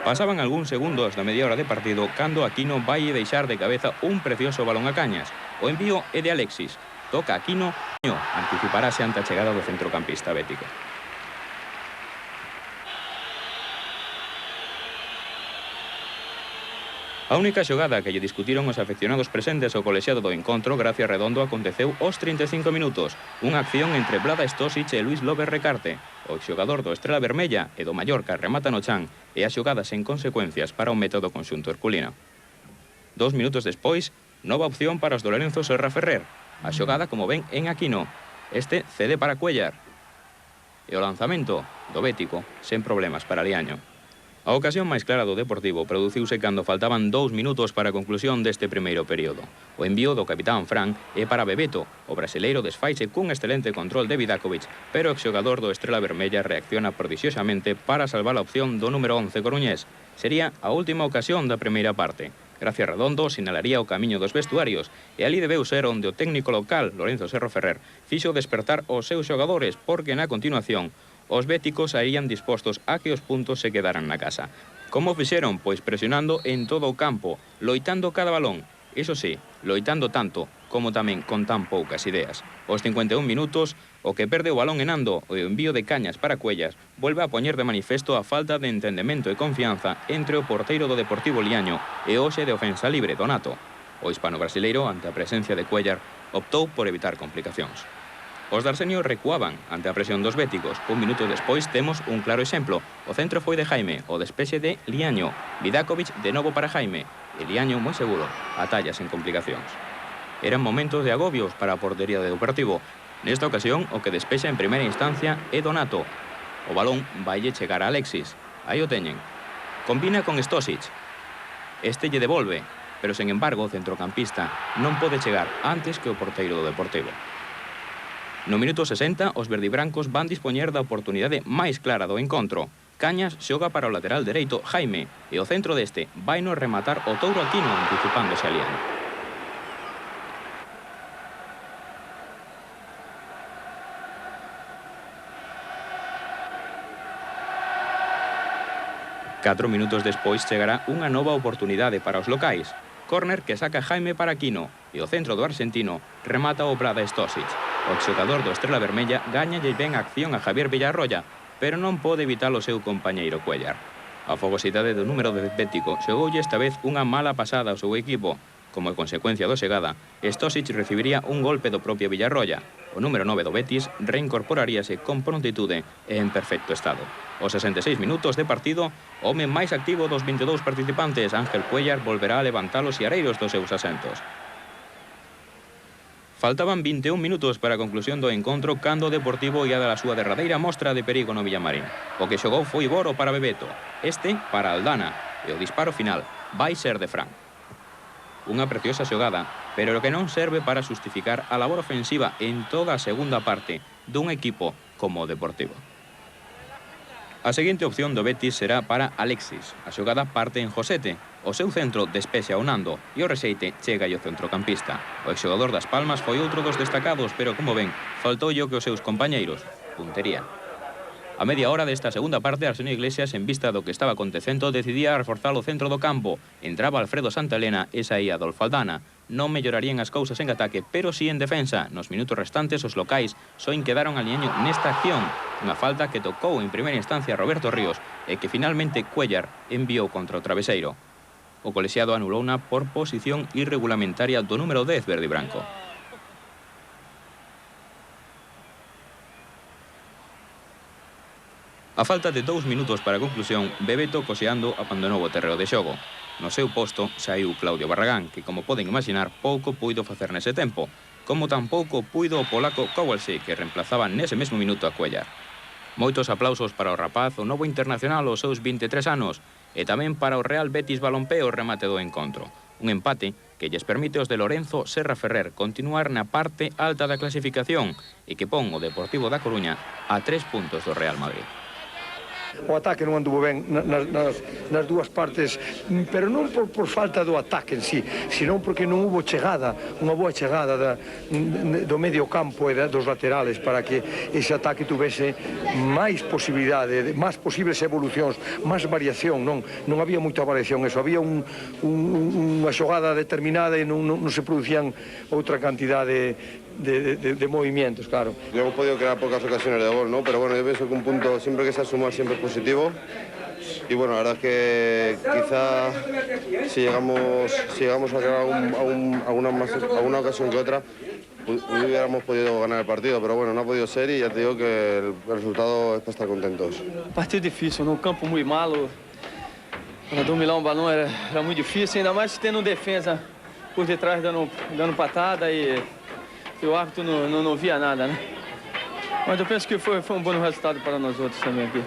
Pasaban algúns segundos da media hora de partido cando Aquino vai deixar de cabeza un precioso balón a Cañas. O envío é de Alexis. Toca Aquino, anticiparase ante a chegada do centrocampista bético. A única xogada que lle discutiron os afeccionados presentes ao colexiado do encontro Gracia Redondo aconteceu aos 35 minutos. Unha acción entre Vlada Stosic e Luis López Recarte. O xogador do Estrela Vermella e do Mallorca remata no chan e a xogada sen consecuencias para o método conxunto herculino. 2 minutos despois, nova opción para os do Lorenzo Serra Ferrer. A xogada, como ven, en Aquino. Este cede para Cuellar. E o lanzamento do bético sen problemas para Liaño. A ocasión máis clara do Deportivo produciuse cando faltaban 2 minutos para a conclusión deste primeiro período. O envío do capitán Fran é para Bebeto. O brasileiro desfaixe cun excelente control de Vidakovic, pero o xogador do Estrela Vermella reacciona prodixiosamente para salvar a opción do número 11 coruñés. Sería a última ocasión da primeira parte. Gracia Redondo sinalaría o camiño dos vestuarios e ali debeu ser onde o técnico local, Lorenzo Serra Ferrer, fixo despertar os seus xogadores porque na continuación os béticos saían dispostos a que os puntos se quedaran na casa. Como fixeron? Pois presionando en todo o campo, loitando cada balón. Iso sí, loitando tanto como tamén con tan poucas ideas. Aos 51 minutos, o que perde o balón en Ando, o envío de Cañas para Cuellas, volve a poñer de manifesto a falta de entendemento e confianza entre o porteiro do Deportivo Liaño e hoxe de ofensa libre, Donato. O hispano-brasileiro, ante a presencia de Cuellar, optou por evitar complicacións. Os darsenios recuaban ante a presión dos béticos. Un minuto despois temos un claro exemplo. O centro foi de Jaime, o despexe de Liaño. Vidakovic de novo para Jaime. E Liaño, moi seguro, atalla sen complicacións. Eran momentos de agobios para a portería do Deportivo. Nesta ocasión, o que despexa en primeira instancia é Donato. O balón vaille chegar a Alexis. Aí o teñen. Combina con Stosic. Este lle devolve, pero sen embargo o centrocampista non pode chegar antes que o porteiro do Deportivo. No minuto 60, os verdibrancos van dispoñer da oportunidade máis clara do encontro. Cañas xoga para o lateral dereito Jaime e o centro deste vai no rematar o Touro Aquino anticipándose a Liaño. Catro minutos despois chegará unha nova oportunidade para os locais. Córner que saca Jaime para Aquino e o centro do argentino remata o Vlada Stosic. O xogador do Estrela Vermella gañalle ben a acción a Javier Villarroya, pero non pode evitar o seu compañeiro Cuellar. A fogosidade do número de bético xogoulle esta vez unha mala pasada ao seu equipo. Como consecuencia do chegada, Stosic recibiría un golpe do propio Villarroya. O número 9 do Betis reincorporaríase con prontitude e en perfecto estado. Aos 66 minutos de partido, o home máis activo dos 22 participantes, Ángel Cuellar, volverá a levantar os iareiros dos seus asentos. Faltaban 21 minutos para a conclusión do encontro cando o Deportivo ia dar a súa derradeira mostra de perigo no Villamarín. O que xogou foi Boro para Bebeto, este para Aldana, e o disparo final vai ser de Fran. Unha preciosa xogada, pero que non serve para justificar a labor ofensiva en toda a segunda parte dun equipo como o Deportivo. A seguinte opción do Betis será para Alexis. A xogada parte en Josete. O seu centro despexa o Nando e o rexeite chega o centrocampista. O exxogador das Palmas foi outro dos destacados, pero como ven, faltoulle o que os seus compañeiros, puntería. A media hora desta segunda parte, Arsenio Iglesias, en vista do que estaba acontecendo, decidía reforzar o centro do campo. Entraba Alfredo Santaelena e saía Adolfo Aldana. Non mellorarían as cousas en ataque, pero sí en defensa. Nos minutos restantes, os locais só quedaron a Liaño nesta acción. Unha falta que tocou en primeira instancia a Roberto Ríos e que finalmente Cuellar enviou contra o traveseiro. O colexiado anulouna por posición irregulamentaria do número 10 verde e branco. A falta de 2 minutos para a conclusión, Bebeto, coxeando, abandonou o terreo de xogo. No seu posto saiu Claudio Barragán, que, como poden imaginar, pouco puido facer nese tempo, como tampouco puido o polaco Kowalski, que reemplazaba nese mesmo minuto a Cuellar. Moitos aplausos para o rapaz, o novo internacional aos seus 23 anos, e tamén para o Real Betis Balompié o remate do encontro. Un empate que lles permite aos de Lorenzo Serra Ferrer continuar na parte alta da clasificación e que pon o Deportivo da Coruña a 3 puntos do Real Madrid. o ataque non anduvo ben nas dúas partes, pero non por falta do ataque en sí, senón porque non hubo chegada, unha boa chegada do medio campo e dos laterales para que ese ataque tuvese máis posibilidade, máis posibles evolucións, máis variación, non había moita variación, eso, había unha xogada determinada e non se producían outra cantidade de movimientos, claro. No hemos podido crear pocas ocasiones de gol, ¿no? Pero bueno, yo pienso que un punto siempre que sea sumar siempre es positivo. Y bueno, la verdad es que quizá si llegamos a crear alguna ocasión que otra, hubiéramos podido ganar el partido, pero bueno, no ha podido ser y ya te digo que el resultado es para estar contentos. Partido difícil, num campo muito malo, para dominar balão era muito difícil, ainda mais tendo defesa por detrás dando patada e o árbitro não via nada, né? Mas eu penso que foi um bom resultado para nós outros também aqui.